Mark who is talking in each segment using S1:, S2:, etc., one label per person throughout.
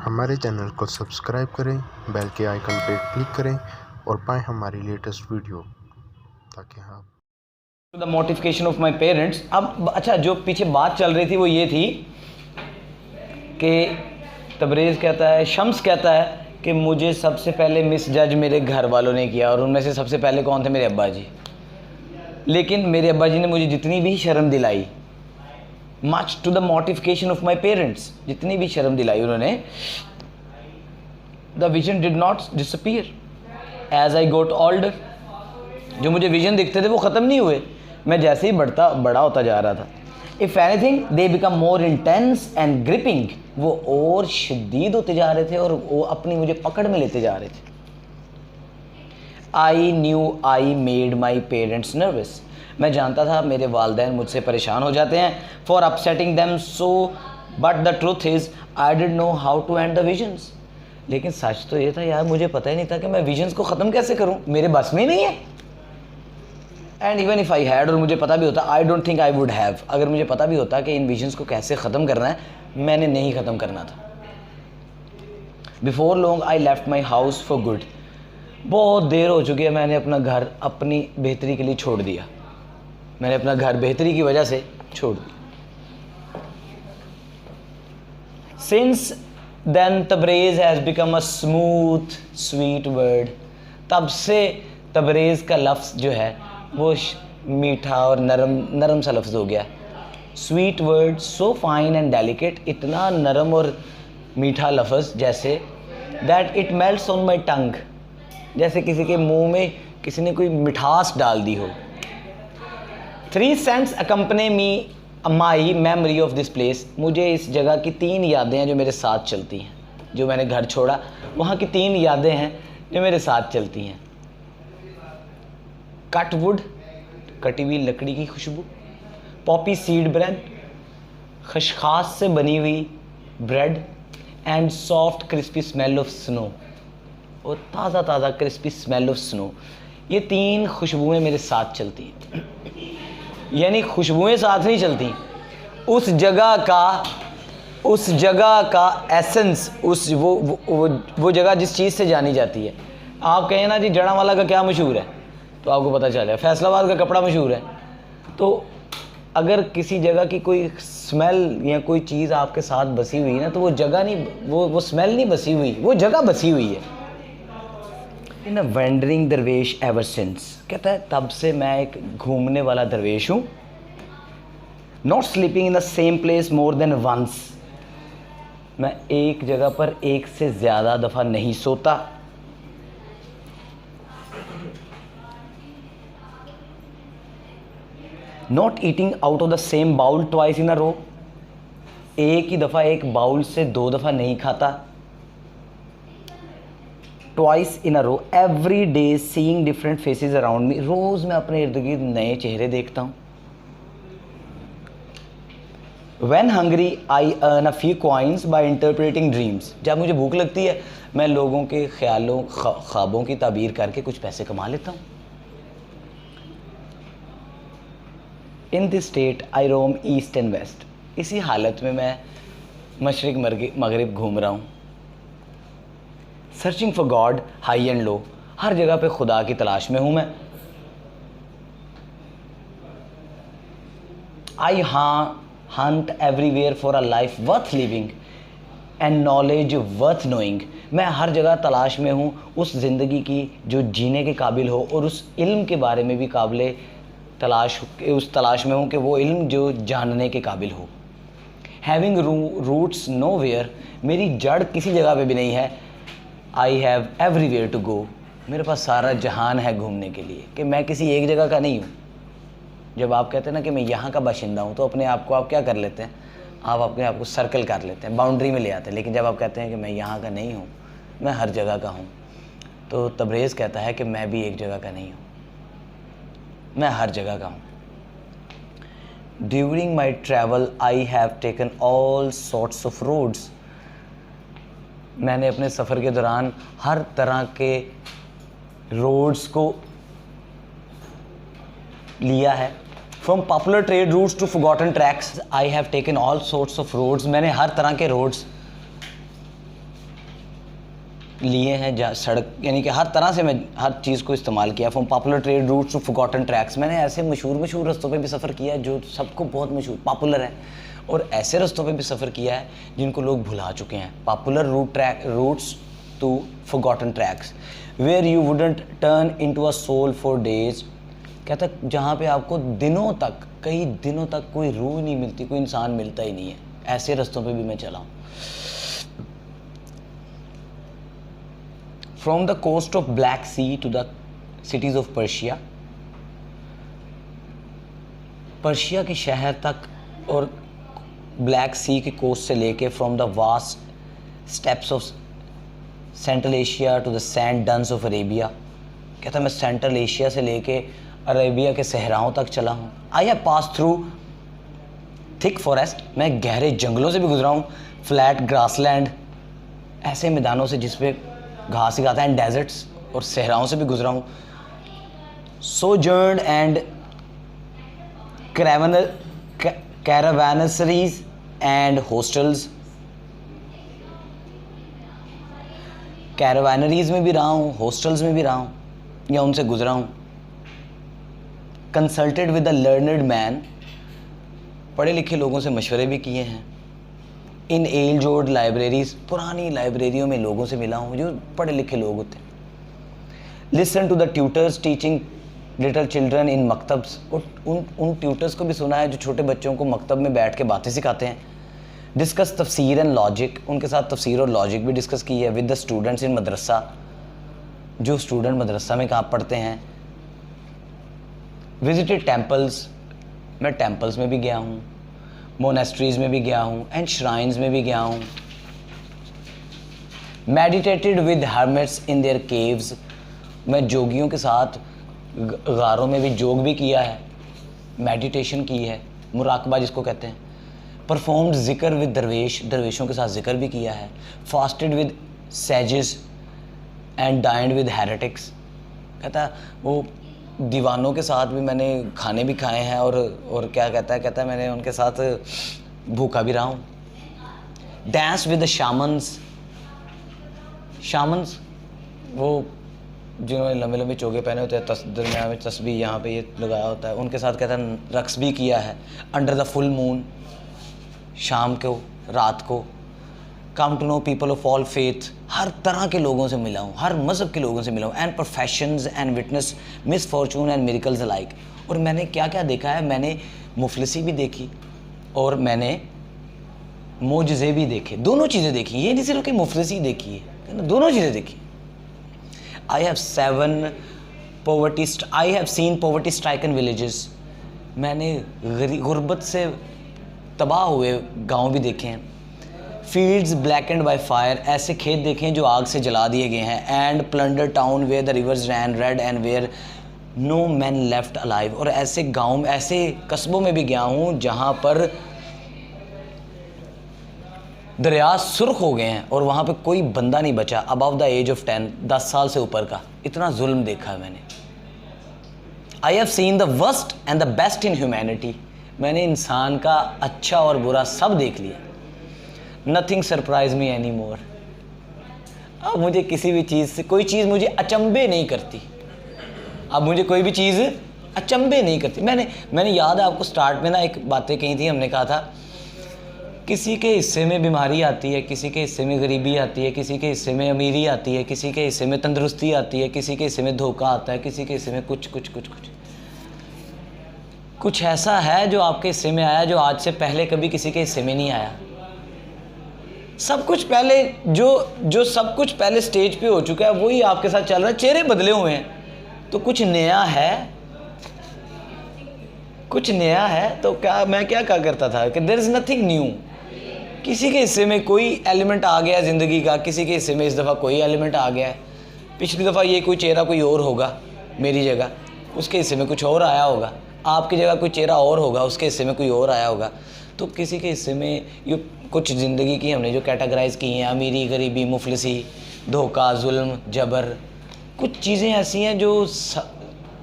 S1: हमारे चैनल को सब्सक्राइब करें, बेल के आइकन पर क्लिक करें और पाएं हमारी लेटेस्ट वीडियो ताकि आप
S2: the mortification of my parents. अब अच्छा, जो पीछे बात चल रही थी वो ये थी कि तबरेज़ कहता है, शम्स कहता है कि मुझे सबसे पहले मिस जज मेरे घर वालों ने किया, और उनमें से सबसे पहले कौन थे? मेरे अब्बा जी। लेकिन मेरे अब्बा जी ने मुझे जितनी भी शर्म दिलाई, much to the mortification of my parents, जितनी भी शर्म दिलाई उन्होंने, the vision did not disappear as I got older. जो मुझे विजन दिखते थे वो ख़त्म नहीं हुए, मैं जैसे ही बड़ा होता जा रहा था। If anything they become more intense and gripping, वो और शदीद होते जा रहे थे और वो अपनी मुझे पकड़ में लेते जा रहे थे। I knew I made my parents nervous, मैं जानता था मेरे वालदैन मुझसे परेशान हो जाते हैं, for upsetting them so, but the truth is I did know how to end the visions. लेकिन सच तो ये था यार, मुझे पता ही नहीं था कि मैं विजन्स को ख़त्म कैसे करूँ, मेरे बस में ही नहीं है। And even if I had, और मुझे पता भी होता, I don't think I would have, अगर मुझे पता भी होता कि इन विजन्स को कैसे ख़त्म करना है, मैंने नहीं ख़त्म करना था। Before long I left my house for good, बहुत देर हो चुकी है, मैंने अपना घर अपनी बेहतरी के लिए छोड़ दिया, मैंने अपना घर बेहतरी की वजह से छोड़ दिया। Since then Tabrez has become a smooth sweet word, तब से तबरेज़ का लफ्ज़ जो है वो मीठा और नरम सा लफ्ज़ हो गया। Sweet word, so fine and delicate, इतना नरम और मीठा लफ्ज़ जैसे that it melts on my tongue, जैसे किसी के मुंह में किसी ने कोई मिठास डाल दी हो। 3 scents accompany me my memory of this place, मुझे इस जगह की 3 यादें हैं जो मेरे साथ चलती हैं। जो मैंने घर छोड़ा वहाँ की 3 यादें हैं जो मेरे साथ चलती हैं। कट वुड, कटी हुई लकड़ी की खुशबू, पॉपी सीड ब्रेड, खशखास से बनी हुई bread, and soft crispy smell of snow, और ताज़ा ताज़ा क्रिस्पी स्मेल ऑफ स्नो। ये 3 खुशबुएं मेरे साथ चलती हैं। यानी खुशबुएं साथ नहीं चलती, उस जगह का एसेंस, उस वो जगह जिस चीज़ से जानी जाती है। आप कहें ना जी जड़ावाला का क्या मशहूर है, तो आपको पता चल जाए फैसलाबाद का कपड़ा मशहूर है। तो अगर किसी जगह की कोई स्मेल या कोई चीज़ आपके साथ बसी हुई ना, तो वो जगह नहीं, वो स्मेल नहीं बसी हुई, वो जगह बसी हुई है। इन अ वेंडरिंग दरवेश एवर सिंस, कहता है तब से मैं एक घूमने वाला दरवेश हूँ। Not sleeping in the same place more than once, मैं एक जगह पर एक से ज़्यादा दफ़ा नहीं सोता। Not eating out of the same bowl twice in a row, एक ही दफ़ा एक बाउल से 2 दफ़ा नहीं खाता। Twice in a row, every day seeing different faces around me, रोज़ मैं अपने इर्द गिर्द नए चेहरे देखता हूँ। When hungry I earn a few coins by interpreting dreams, जब मुझे भूख लगती है मैं लोगों के ख्यालों ख्वाबों की ताबीर करके कुछ पैसे कमा लेता हूँ। In this state I roam east and west, इसी हालत में मैं मशरिक मगरिब घूम रहा हूँ। Searching for God high and low, हर जगह पे खुदा की तलाश में हूँ मैं। I hunt everywhere for a life worth living and knowledge worth knowing, मैं हर जगह तलाश में हूँ उस ज़िंदगी की जो जीने के काबिल हो, और उस इल्म के बारे में भी उस तलाश में हूँ कि वो इल्म जो जानने के काबिल हो। हैविंग रूट्स नो वेयर, मेरी जड़ किसी जगह पे भी नहीं है। I have everywhere to go, मेरे पास सारा जहान है घूमने के लिए, कि मैं किसी एक जगह का नहीं हूँ। जब आप कहते हैं ना कि मैं यहाँ का बाशिंदा हूँ, तो अपने आप को आप क्या कर लेते हैं, आप अपने आप को सर्कल कर लेते हैं, बाउंड्री में ले आते हैं। लेकिन जब आप कहते हैं कि मैं यहाँ का नहीं हूँ, मैं हर जगह का हूँ, तो तबरेज़ कहता है कि मैं भी एक जगह का नहीं हूँ, मैं हर जगह का हूँ। During my travel I have taken all sorts of roads, मैंने अपने सफ़र के दौरान हर तरह के रोड्स को लिया है। From popular trade routes to forgotten tracks I have taken all sorts of roads, मैंने हर तरह के रोड्स लिए हैं, जहाँ सड़क यानी कि हर तरह से मैं हर चीज़ को इस्तेमाल किया। From popular trade routes to forgotten tracks, मैंने ऐसे मशहूर रास्तों पे भी सफ़र किया है जो सबको बहुत मशहूर पॉपुलर है, और ऐसे रास्तों पे भी सफ़र किया है जिनको लोग भुला चुके हैं। Popular routes to forgotten tracks where you wouldn't turn into a soul for days, कहता जहाँ पे आपको दिनों तक, कई दिनों तक कोई रूह नहीं मिलती, कोई इंसान मिलता ही नहीं है, ऐसे रास्तों पे भी मैं चला हूँ। From the coast of Black Sea to the cities of Persia, Persia के शहर तक और ब्लैक सी के कोस्ट से लेके from the vast steppes of Central Asia to the sand dunes of Arabia, कहता मैं सेंट्रल एशिया से लेके अरेबिया के सहराओं तक चला हूँ। I have pass through thick forest, मैं गहरे जंगलों से भी गुजरा हूँ, फ्लैट ग्रासलैंड, ऐसे मैदानों से जिसपे घास ही घास है, एंड डेजर्ट्स, और सहराओं से भी गुजरा हूँ। सोजर्न एंड कैरावानसरीज एंड हॉस्टल्स, कैरावानरीज में भी रहा हूँ, हॉस्टल्स में भी रहा हूँ या उनसे गुजरा हूँ। Consulted with the learned man, पढ़े लिखे लोगों से मशवरे भी किए हैं। इन एज ओल्ड लाइब्रेरीज, पुरानी लाइब्रेरियों में लोगों से मिला हूँ जो पढ़े लिखे लोग होते हैं। Listen to the tutors teaching little children in मकतब्स, उन ट्यूटर्स को भी सुना है जो छोटे बच्चों को मकतब में बैठ के बातें सिखाते हैं। डिस्कस तफसीर एंड लॉजिक, उनके साथ तफसीर और लॉजिक भी डिस्कस की है। विद द स्टूडेंट्स इन मदरसा, जो स्टूडेंट मदरसा में कहाँ पढ़ते हैं। विजिटेड टेम्पल्स, मैं टेम्पल्स में भी गया हूँ, मोनेस्ट्रीज में भी गया हूँ, एंड श्राइन्स में भी गया हूँ। Meditated with hermits in their caves, मैं जोगियों के साथ गारों में भी जोग भी किया है, मेडिटेशन की है, मुराकबा जिसको कहते हैं। परफॉर्म्ड जिक्र विद दरवेश, दरवेशों के साथ जिक्र भी किया है। Fasted with sages and dined with heretics, कहता वो दीवानों के साथ भी मैंने खाने भी खाए हैं, और क्या कहता है मैंने उनके साथ भूखा भी रहा हूँ। Dance with the shamans, shamans वो जिन्होंने लंबे लंबे चोगे पहने होते हैं, दरमियान में तस्बीह यहाँ पे ये लगाया होता है, उनके साथ कहता है रक्स भी किया है। अंडर द फुल मून, शाम को, रात को। Come to know people of all faith, हर तरह के लोगों से मिला हूँ, हर मज़हब के लोगों से मिला हूँ। And professions and witness miss Fortune and miracles alike, और मैंने क्या क्या देखा है, मैंने मुफलिसी भी देखी और मैंने मोजज़े भी देखे, दोनों चीज़ें देखी। ये नहीं सिर्फ कि मुफलिसी देखी है, दोनों चीज़ें देखी। I have seen poverty stricken villages, मैंने गुर्बत से तबाह हुए गांव भी देखे हैं। फील्ड्स ब्लैकेंड बाय फायर, ऐसे खेत देखे हैं जो आग से जला दिए गए हैं। And plunder town where the rivers ran red and where no man left alive, और ऐसे गांव, ऐसे कस्बों में भी गया हूँ जहाँ पर दरिया सुर्ख हो गए हैं और वहाँ पे कोई बंदा नहीं बचा अबव द एज ऑफ 10 साल से ऊपर का। इतना जुल्म देखा है मैंने। I have seen the worst and the best in humanity, मैंने इंसान का अच्छा और बुरा सब देख लिया। नथिंग सरप्राइज मी एनी मोर, अब मुझे किसी भी चीज़ से कोई चीज़ मुझे अचंभे नहीं करती, अब मुझे कोई भी चीज़ अचंभे नहीं करती। मैंने याद है आपको स्टार्ट में ना एक बातें कही थी, हमने कहा था किसी के हिस्से में बीमारी आती है, किसी के हिस्से में गरीबी आती है, किसी के हिस्से में अमीरी आती है, किसी के हिस्से में तंदुरुस्ती आती है, किसी के हिस्से में धोखा आता है, किसी के हिस्से में कुछ ऐसा है जो आपके हिस्से में आया जो आज से पहले कभी किसी के हिस्से में नहीं आया। सब कुछ पहले जो सब कुछ पहले स्टेज पे हो चुका है वही आपके साथ चल रहा है। चेहरे बदले हुए हैं तो कुछ नया है तो मैं क्या करता था कि देयर इज़ नथिंग न्यू। किसी के हिस्से में कोई एलिमेंट आ गया ज़िंदगी का, किसी के हिस्से में इस दफ़ा कोई एलिमेंट आ गया है। पिछली दफ़ा ये कोई चेहरा कोई और होगा मेरी जगह, उसके हिस्से में कुछ और आया होगा। आपकी जगह कोई चेहरा और होगा, उसके हिस्से में कोई और आया होगा। तो किसी के हिस्से में ये कुछ ज़िंदगी की हमने जो कैटेगराइज़ की हैं, अमीरी गरीबी मुफलिसी धोखा जुल्म जबर, कुछ चीज़ें ऐसी हैं जो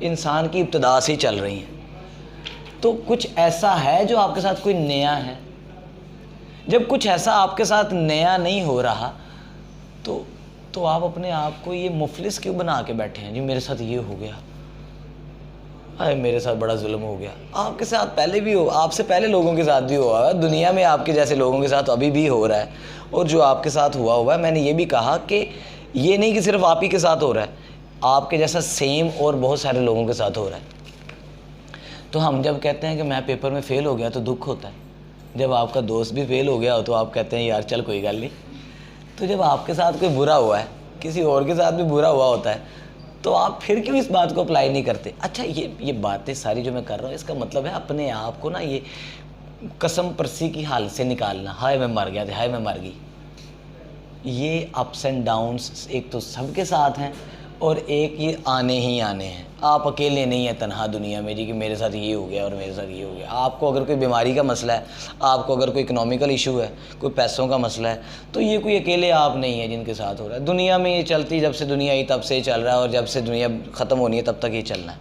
S2: इंसान की इब्तदा से ही चल रही हैं। तो कुछ ऐसा है जो आपके साथ कोई नया है। जब कुछ ऐसा आपके साथ नया नहीं हो रहा तो तो आप अपने आप को ये मुफलिस क्यों बना के बैठे हैं जी, मेरे साथ ये हो गया, अरे मेरे साथ बड़ा जुल्म हो गया। आपके साथ पहले भी हो, आपसे पहले लोगों के साथ भी हुआ है, दुनिया में आपके जैसे लोगों के साथ अभी भी हो रहा है। और जो आपके साथ हुआ है, मैंने ये भी कहा कि ये नहीं कि सिर्फ आप ही के साथ हो रहा है, आपके जैसा सेम और बहुत सारे लोगों के साथ हो रहा है। तो हम जब कहते हैं कि मैं पेपर में फ़ेल हो गया तो दुख होता है, जब आपका दोस्त भी फेल हो गया हो तो आप कहते हैं यार चल कोई गल नहीं। तो जब आपके साथ कोई बुरा हुआ है, किसी और के साथ भी बुरा हुआ होता है, तो आप फिर क्यों इस बात को अप्लाई नहीं करते? अच्छा, ये बातें सारी जो मैं कर रहा हूँ, इसका मतलब है अपने आप को ना ये कसम परसी की हालत से निकालना। हाय मैं मर गया था, हाय मैं मर गई। ये अप्स एंड डाउन्स एक तो सबके साथ हैं और एक ये आने ही आने हैं। आप अकेले नहीं हैं तन्हा दुनिया में जी कि मेरे साथ ये हो गया और मेरे साथ ये हो गया। आपको अगर कोई बीमारी का मसला है, आपको अगर कोई इकोनॉमिकल इशू है, कोई पैसों का मसला है, तो ये कोई अकेले आप नहीं है जिनके साथ हो रहा है। दुनिया में ये चलती, जब से दुनिया आई तब से चल रहा है और जब से दुनिया ख़त्म होनी है तब तक ये चलना है।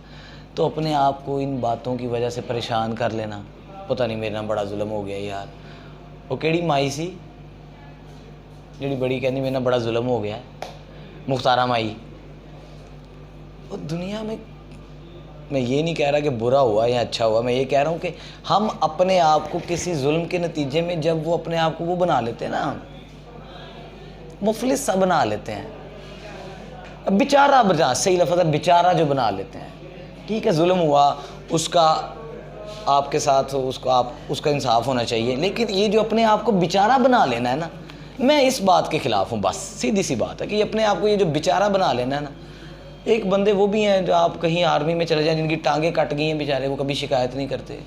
S2: तो अपने आप को इन बातों की वजह से परेशान कर लेना, पता नहीं मेरे नाल बड़ा जुल्म हो गया यार, वो केड़ी माई सी जी बड़ी कहनी मेरे नाल बड़ा जुल्म हो गया है, मुख्तारा माई। और दुनिया में मैं ये नहीं कह रहा कि बुरा हुआ या अच्छा हुआ, मैं ये कह रहा हूँ कि हम अपने आप को किसी जुल्म के नतीजे में जब वो अपने आप को वो बना लेते हैं ना, मुफलिस सा बना लेते हैं, अब बेचारा बना, सही लफ्ज़ है बेचारा जो बना लेते हैं। ठीक है, जुल्म हुआ, उसका आपके साथ उसका इंसाफ होना चाहिए, लेकिन ये जो अपने आप को बेचारा बना लेना है ना, मैं इस बात के ख़िलाफ़ हूँ। बस सीधी सी बात है कि अपने आप को ये जो बेचारा बना लेना है ना, एक बंदे वो भी हैं जो आप कहीं आर्मी में चले जाएं जिनकी टांगें कट गई हैं बेचारे, वो कभी शिकायत नहीं करते।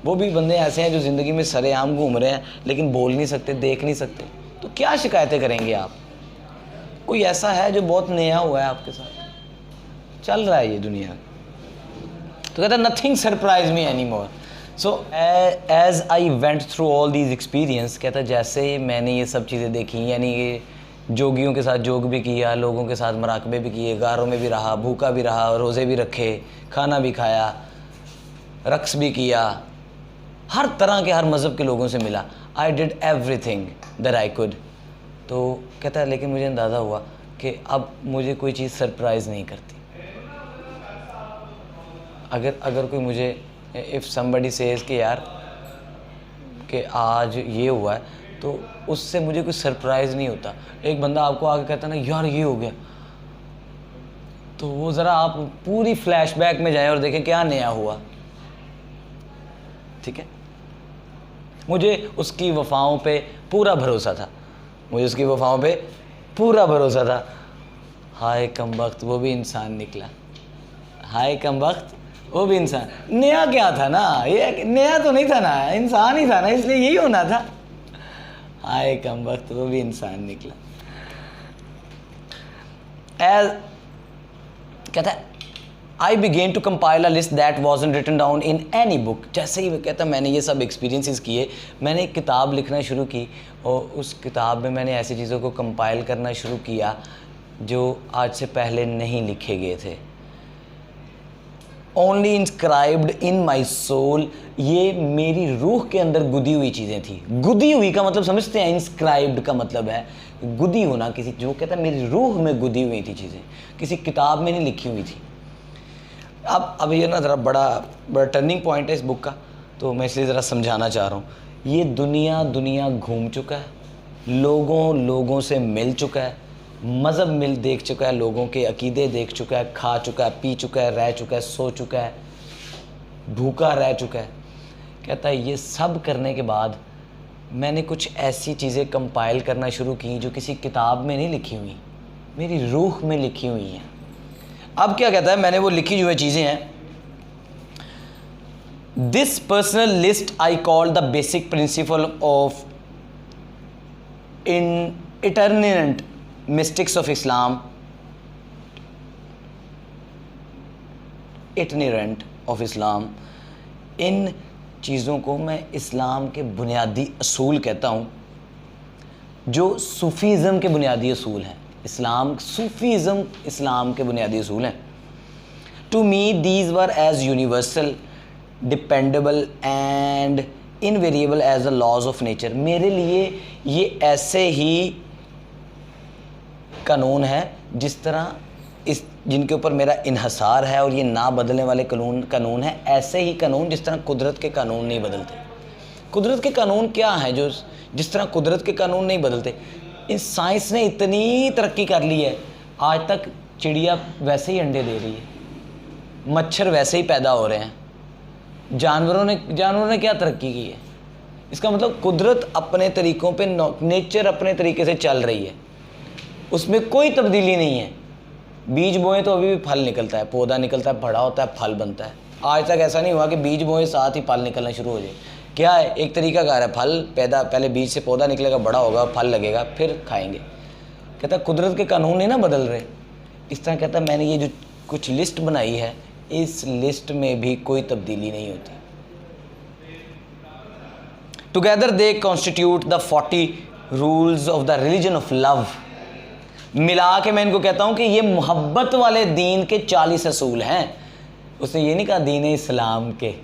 S2: वो भी बंदे ऐसे हैं जो ज़िंदगी में सरेआम घूम रहे हैं लेकिन बोल नहीं सकते, देख नहीं सकते, तो क्या शिकायतें करेंगे आप? कोई ऐसा है जो बहुत नया हुआ है आपके साथ, चल रहा है ये दुनिया, तो कहता है nothing surprise me any more. So as I went through all these experience, कहता जैसे मैंने ये सब चीज़ें देखी, यानी ये जोगियों के साथ जोग भी किया, लोगों के साथ मराकबे भी किए, गारों में भी रहा, भूखा भी रहा, रोज़े भी रखे, खाना भी खाया, रक्स भी किया, हर तरह के हर मज़हब के लोगों से मिला। I did everything that I could. तो कहता है लेकिन मुझे अंदाज़ा हुआ कि अब मुझे कोई चीज़ सरप्राइज़ नहीं करती। अगर कोई मुझे इफ़ समबडी सेज़ कि यार कि आज ये हुआ है, तो उससे मुझे कोई सरप्राइज़ नहीं होता। एक बंदा आपको आके कहता ना यार ये हो गया, तो वो ज़रा आप पूरी फ्लैशबैक में जाएं और देखें क्या नया हुआ। ठीक है, मुझे उसकी वफ़ाओं पे पूरा भरोसा था, मुझे उसकी वफ़ाओं पे पूरा भरोसा था। हाय कमबख्त, वो भी इंसान निकला। हाय कमबख्त, वो भी इंसान। नया क्या था ना, ये नया तो नहीं था ना, इंसान ही था ना, इसलिए यही होना था। हाय कमबख्त, वो भी इंसान निकला। एज कहता है I began to compile a list that wasn't written down in any book. जैसे ही कहता मैंने ये सब एक्सपीरियंसेस किए, मैंने एक किताब लिखना शुरू की और उस किताब में मैंने ऐसी चीज़ों को कंपाइल करना शुरू किया जो आज से पहले नहीं लिखे गए थे। Only inscribed in my soul, ये मेरी रूह के अंदर गुदी हुई चीज़ें थी। गुदी हुई का मतलब समझते हैं, इंस्क्राइब्ड का मतलब है गुदी होना, किसी जो कहता है मेरी रूह में गुदी हुई थी चीज़ें, किसी किताब में नहीं लिखी हुई थी। अब ये ना ज़रा बड़ा टर्निंग पॉइंट है इस बुक का, तो मैं इसलिए ज़रा समझाना चाह रहा हूँ। ये दुनिया घूम चुका है, लोगों से मिल चुका है, मज़हब देख चुका है, लोगों के अकीदे देख चुका है, खा चुका है, पी चुका है, रह चुका है, सो चुका है, भूखा रह चुका है। कहता है ये सब करने के बाद मैंने कुछ ऐसी चीज़ें कंपाइल करना शुरू की जो किसी किताब में नहीं लिखी हुई, मेरी रूह में लिखी हुई हैं। अब क्या कहता है, मैंने वो लिखी हुई चीज़ें हैं। This personal list I call the basic principle of in itinerant mystics of Islam, itinerant of Islam. इन चीज़ों को मैं इस्लाम के बुनियादी असूल कहता हूँ, जो सूफ़ीज़म के बुनियादी असूल हैं। सूफ़ीज़म इस्लाम के बुनियादी असूल हैं। To me these were as universal, dependable and invariable as the laws of nature. मेरे लिए ये ऐसे ही कानून हैं जिस तरह इस जिनके ऊपर मेरा इन्हसार है और ये ना बदलने वाले कानून है, ऐसे ही कानून जिस तरह कुदरत के कानून नहीं बदलते। कुदरत के कानून क्या हैं जो जिस तरह कुदरत के कानून नहीं बदलते। इस साइंस ने इतनी तरक्की कर ली है, आज तक चिड़िया वैसे ही अंडे दे रही है, मच्छर वैसे ही पैदा हो रहे हैं, जानवरों ने क्या तरक्की की है। इसका मतलब कुदरत अपने तरीक़ों पे, नेचर अपने तरीके से चल रही है, उसमें कोई तब्दीली नहीं है। बीज बोएं तो अभी भी फल निकलता है, पौधा निकलता है, बड़ा होता है, फल बनता है। आज तक ऐसा नहीं हुआ कि बीज बोएं साथ ही फल निकलना शुरू हो जाए। क्या है, एक तरीका कार है, फल पैदा, पहले बीज से पौधा निकलेगा, बड़ा होगा, फल लगेगा, फिर खाएंगे। कहता है कुदरत के कानून नहीं ना बदल रहे। इस तरह कहता है मैंने ये जो कुछ लिस्ट बनाई है, इस लिस्ट में भी कोई तब्दीली नहीं होती। Together they constitute the 40 rules of the religion of love. मिला के मैं इनको कहता हूं कि ये मोहब्बत वाले दीन के 40 असूल हैं। उसने ये नहीं कहा दीन इस्लाम के,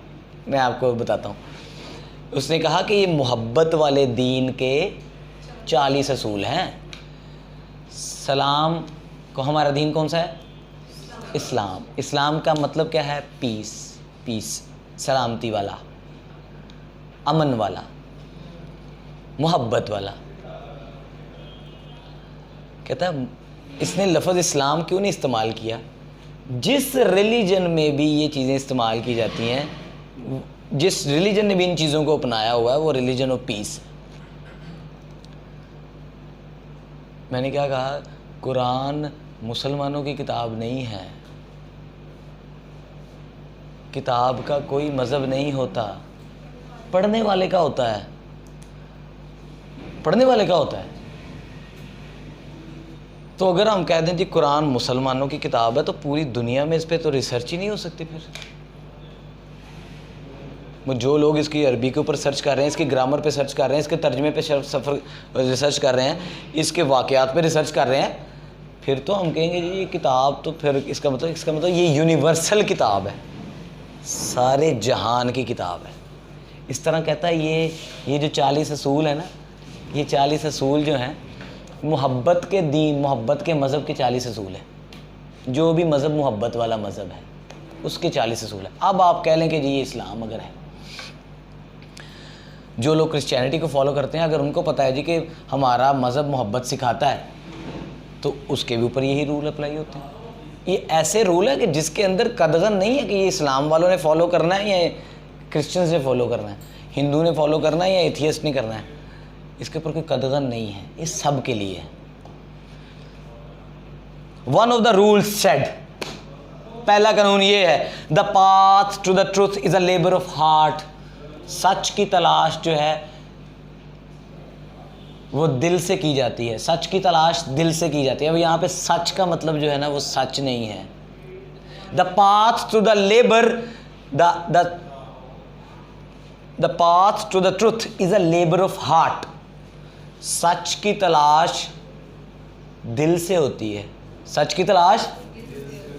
S2: मैं आपको बताता हूँ। उसने कहा कि ये मोहब्बत वाले दीन के 40 असूल हैं। सलाम को हमारा दीन कौन सा है? इस्लाम। इस्लाम का मतलब क्या है? पीस, सलामती वाला, अमन वाला, मोहब्बत वाला। कहता है इसने लफ्ज़ इस्लाम क्यों नहीं इस्तेमाल किया? जिस रिलीजन में भी ये चीज़ें इस्तेमाल की जाती हैं, जिस रिलीजन ने भी इन चीज़ों को अपनाया हुआ है, वो रिलीजन ऑफ पीस। मैंने क्या कहा? कुरान मुसलमानों की किताब नहीं है, किताब का कोई मज़हब नहीं होता, पढ़ने वाले का होता है, पढ़ने वाले का होता है। तो अगर हम कह दें जी कुरान मुसलमानों की किताब है, तो पूरी दुनिया में इस पर तो रिसर्च ही नहीं हो सकती। फिर वो जो लोग इसकी अरबी के ऊपर सर्च कर रहे हैं, इसके ग्रामर पे सर्च कर रहे हैं, इसके तर्जमे पे रिसर्च कर रहे हैं, इसके वाक़यात पे रिसर्च कर रहे हैं, फिर तो हम कहेंगे जी ये किताब तो फिर इसका मतलब ये यूनिवर्सल किताब है, सारे जहान की किताब है। इस तरह कहता है ये जो 40 असूल है ना, ये 40 असूल जो हैं मोहब्बत के दीन, मोहब्बत के मज़हब के 40 असूल हैं। जो भी मज़हब मोहब्बत वाला मज़हब है उसके 40 असूल है। अब आप कह लें कि जी ये इस्लाम अगर है, जो लोग क्रिश्चियनिटी को फॉलो करते हैं, अगर उनको पता है जी कि हमारा मज़हब मोहब्बत सिखाता है, तो उसके भी ऊपर यही रूल अप्लाई होते हैं। ये ऐसे रूल है कि जिसके अंदर कदगन नहीं है कि ये इस्लाम वालों ने फॉलो करना है या क्रिश्चियंस ने फॉलो करना है, हिंदू ने फॉलो करना है या एथियस्ट ने करना है। इसके ऊपर कोई कदगन नहीं है, ये सब के लिए है। One of the rules said, पहला कानून ये है, the path to the truth is a labour of heart. सच की तलाश जो है वो दिल से की जाती है, सच की तलाश दिल से की जाती है। अब यहाँ पे सच का मतलब जो है ना वो सच नहीं है। The path to the labour, the path to the truth is a labour of heart. सच की तलाश दिल से होती है, सच की तलाश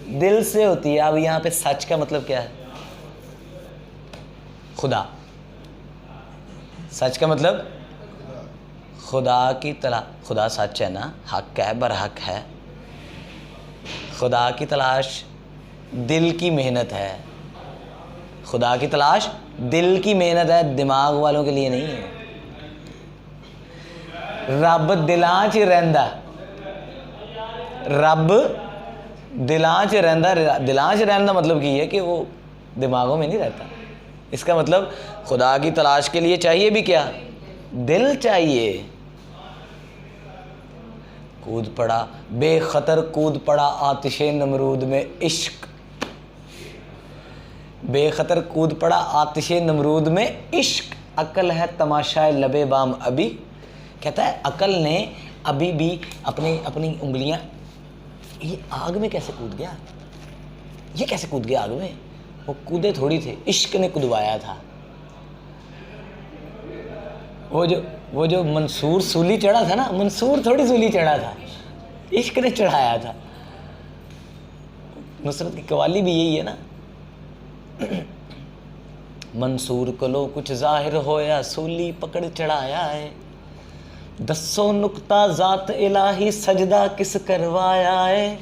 S2: दिल से होती है। अब यहाँ पे सच का मतलब क्या है? खुदा। सच का मतलब खुदा की तलाश। खुदा सच है ना, हक है, बरहक है। खुदा की तलाश दिल की मेहनत है, खुदा की तलाश दिल की मेहनत है, दिमाग वालों के लिए नहीं है। रब दिलां च रहिंदा, रब दिलां च रहिंदा। दिलां च रहने का मतलब की है कि वो दिमागों में नहीं रहता। इसका मतलब खुदा की तलाश के लिए चाहिए भी क्या? दिल चाहिए। कूद पड़ा बेखतर, कूद पड़ा आतिशे नमरूद में इश्क। बेखतर कूद पड़ा आतिशे नमरूद में इश्क। अकल है तमाशाए लबे बाम अभी। कहता है अकल ने अभी भी अपनी उंगलियां, ये आग में कैसे कूद गया? ये कैसे कूद गया आग में? वो कूदे थोड़ी थे, इश्क ने कूदवाया था। वो जो मंसूर सूली चढ़ा था ना, मंसूर थोड़ी सूली चढ़ा था, इश्क ने चढ़ाया था। नुसरत की कवाली भी यही है ना, मंसूर को लो कुछ जाहिर होया, सूली पकड़ चढ़ाया है। दसो नुक्ता ज़ात इलाही सजदा किस करवाया है,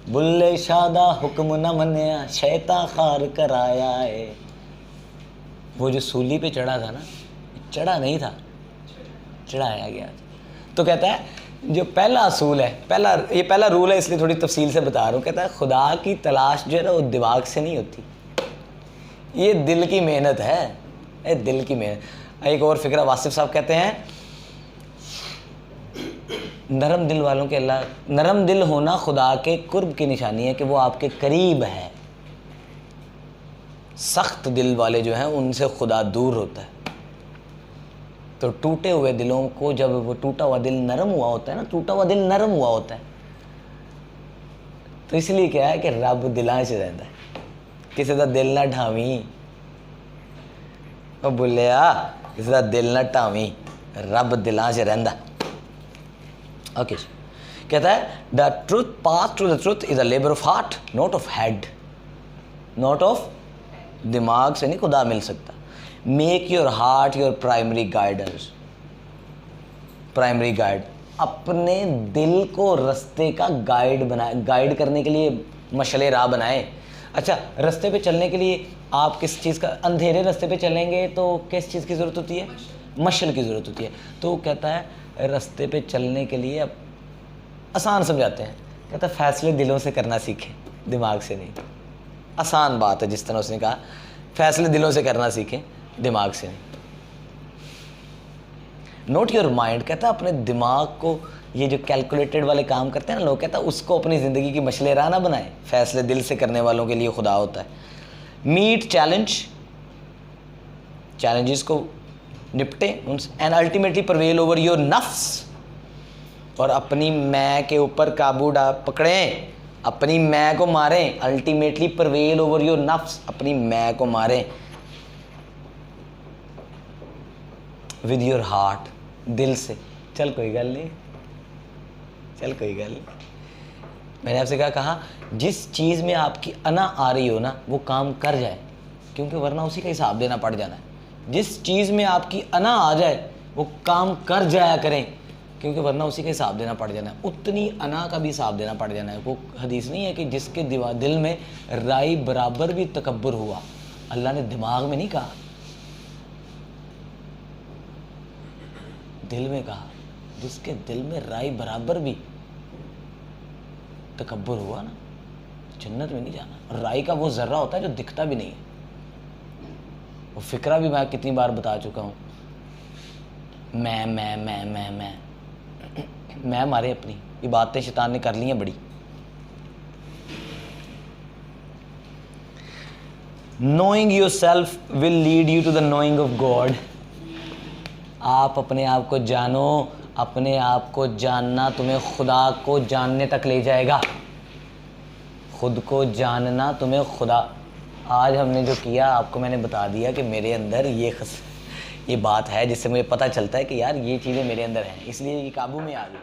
S2: बुल्ले शादा हुक्म न मन्या शैता खार कराया है। वो जो सूली पे चढ़ा था ना, चढ़ा नहीं था, चढ़ाया गया। तो कहता है जो पहला असूल है, ये पहला रूल है, इसलिए थोड़ी तफसील से बता रहा हूँ। कहता है खुदा की तलाश जो है ना वो दिमाग से नहीं होती, ये दिल की मेहनत है, ये दिल की मेहनत। एक और फिक्रा वासिफ साहब कहते हैं नरम दिल वालों के अल्लाह, नरम दिल होना खुदा के कुर्ब की निशानी है कि वो आपके करीब है। सख्त दिल वाले जो हैं उनसे खुदा दूर होता है। तो टूटे हुए दिलों को, जब वो टूटा हुआ दिल नरम हुआ होता है ना, टूटा हुआ दिल नरम हुआ होता है, तो इसलिए क्या है कि रब दिलां च रहता है, किसी का दिल ना ढावी, वो बोलिया किसी का दिल ना ढावी, रब दिलां च रहता। ओके, कहता है the truth path to the truth is a labour of heart not of head, not of, दिमाग से नहीं खुदा मिल सकता। Make your heart your primary guidance, primary guide, अपने दिल को रास्ते का गाइड बनाए, गाइड करने के लिए मशले राह बनाए। अच्छा, रास्ते पे चलने के लिए आप किस चीज़ का, अंधेरे रास्ते पे चलेंगे तो किस चीज़ की ज़रूरत होती है, मशल की ज़रूरत होती है। तो कहता है रास्ते पे चलने के लिए, अब आसान समझाते हैं, कहता है फैसले दिलों से करना सीखें, दिमाग से नहीं। आसान बात है, जिस तरह उसने कहा फैसले दिलों से करना सीखें, दिमाग से नहीं। नोट योर माइंड, कहता है अपने दिमाग को, ये जो कैलकुलेटेड वाले काम करते हैं ना लोग, कहता है उसको अपनी ज़िंदगी की मशले राह ना बनाए, फैसले दिल से करने वालों के लिए खुदा होता है। मीट चैलेंज, चैलेंजेस को निपटे, and ultimately prevail over your नफ्स, और अपनी मैं के ऊपर काबू पकड़ें, अपनी मैं को मारें। अल्टीमेटली प्रवेल ओवर योर नफ्स, अपनी मैं को मारें। विद योर हार्ट, दिल से। चल कोई गल नहीं, चल कोई गल नहीं। मैंने आपसे क्या कहा, जिस चीज़ में आपकी अना आ रही हो ना वो काम कर जाए, क्योंकि वरना उसी का हिसाब देना पड़ जाना है। जिस चीज़ में आपकी अना आ जाए वो काम कर जाया करें, क्योंकि वरना उसी का हिसाब देना पड़ जाना है। उतनी अना का भी हिसाब देना पड़ जाना है। वो हदीस नहीं है कि जिसके दिल में राई बराबर भी तकब्बुर हुआ, अल्लाह ने दिमाग में नहीं कहा, दिल में कहा। जिसके दिल में राई बराबर भी तकब्बुर हुआ ना, जन्नत में नहीं जाना। और राई का वो जर्रा होता है जो दिखता भी नहीं है। वो फिक्रा भी मैं कितनी बार बता चुका हूँ, मैं मारे अपनी, ये बातें शैतान ने कर ली हैं बड़ी। Knowing your self will lead you to the knowing of God. आप अपने आप को जानो, अपने आप को जानना तुम्हें खुदा को जानने तक ले जाएगा। खुद को जानना तुम्हें खुदा, आज हमने जो किया आपको मैंने बता दिया कि मेरे अंदर ये बात है जिससे मुझे पता चलता है कि यार ये चीज़ें मेरे अंदर हैं, इसलिए ये काबू में आ गई।